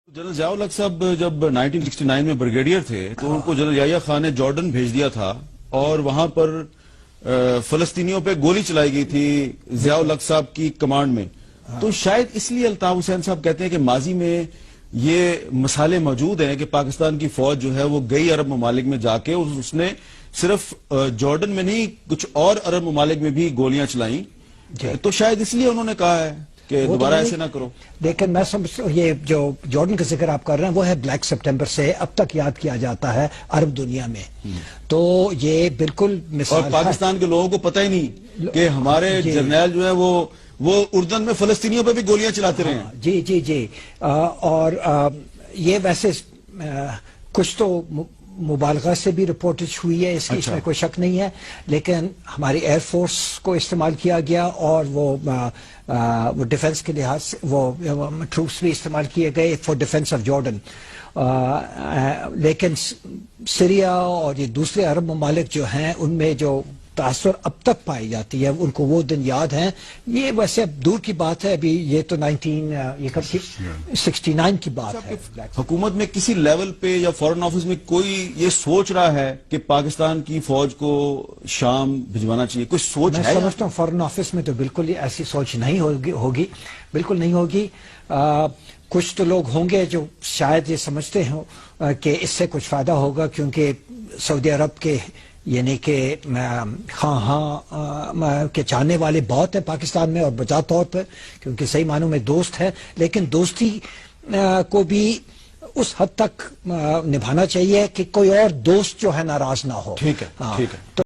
General Zia الحق صاحب جب 1969 میں بریگیڈیئر تھے تو ان کو جنرل یحییٰ خان نے جارڈن بھیج دیا تھا اور وہاں پر فلسطینیوں پہ گولی چلائی گئی تھی ضیاء الحق صاحب کی کمانڈ میں. تو شاید اس لیے الطاف حسین صاحب کہتے ہیں کہ ماضی میں یہ مسالے موجود ہیں کہ پاکستان کی فوج جو ہے وہ گئی عرب ممالک میں جا کے اس نے صرف جارڈن میں نہیں کچھ اور عرب ممالک میں بھی گولیاں چلائیں. تو شاید اس لیے انہوں نے کہا ہے کہ دوبارہ ایسے نہ کرو. لیکن میں سمجھتا ہوں یہ جو جارڈن کا ذکر آپ کر رہے ہیں وہ ہے بلیک سپٹمبر سے اب تک یاد کیا جاتا ہے عرب دنیا میں. تو یہ بالکل مثال اور پاکستان کے لوگوں کو پتہ ہی نہیں کہ ہمارے جرنیل جو ہے وہ اردن میں فلسطینیوں پہ بھی گولیاں چلاتے رہے ہیں. جی اور یہ ویسے کچھ تو مبالغہ سے بھی رپورٹج ہوئی ہے، اس کی اس میں کوئی شک نہیں ہے، لیکن ہماری ایئر فورس کو استعمال کیا گیا اور وہ ڈیفنس کے لحاظ سے وہ ٹروپس بھی استعمال کیے گئے فار ڈیفنس آف جارڈن. لیکن سیریا اور یہ دوسرے عرب ممالک جو ہیں ان میں جو تاثر اب تک پائی جاتی ہے ان کو وہ دن یاد ہیں. یہ ویسے اب دور کی بات ہے، ابھی یہ تو 1969 کی بات ہے. حکومت میں کسی لیول پہ یا فورن آفس میں کوئی یہ سوچ رہا ہے کہ پاکستان کی فوج کو شام بھجوانا چاہیے؟ کوئی سوچ ہے؟ میں سمجھتا ہوں فورن آفس میں تو بالکل ایسی سوچ نہیں ہوگی، بالکل نہیں ہوگی. کچھ تو لوگ ہوں گے جو شاید یہ سمجھتے ہوں کہ اس سے کچھ فائدہ ہوگا، کیونکہ سعودی عرب کے یعنی کہ کے چاہنے والے بہت ہیں پاکستان میں اور بذات طور پر، کیونکہ صحیح معنوں میں دوست ہے. لیکن دوستی کو بھی اس حد تک نبھانا چاہیے کہ کوئی اور دوست جو ہے ناراض نہ ہو. ٹھیک ہے.